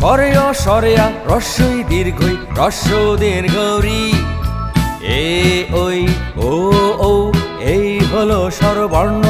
অরেয় সরেয়া রস্যই দীর্ঘই রস্য দীর্ঘরি এ ওই ও ও এই হলো স্বরবর্ণ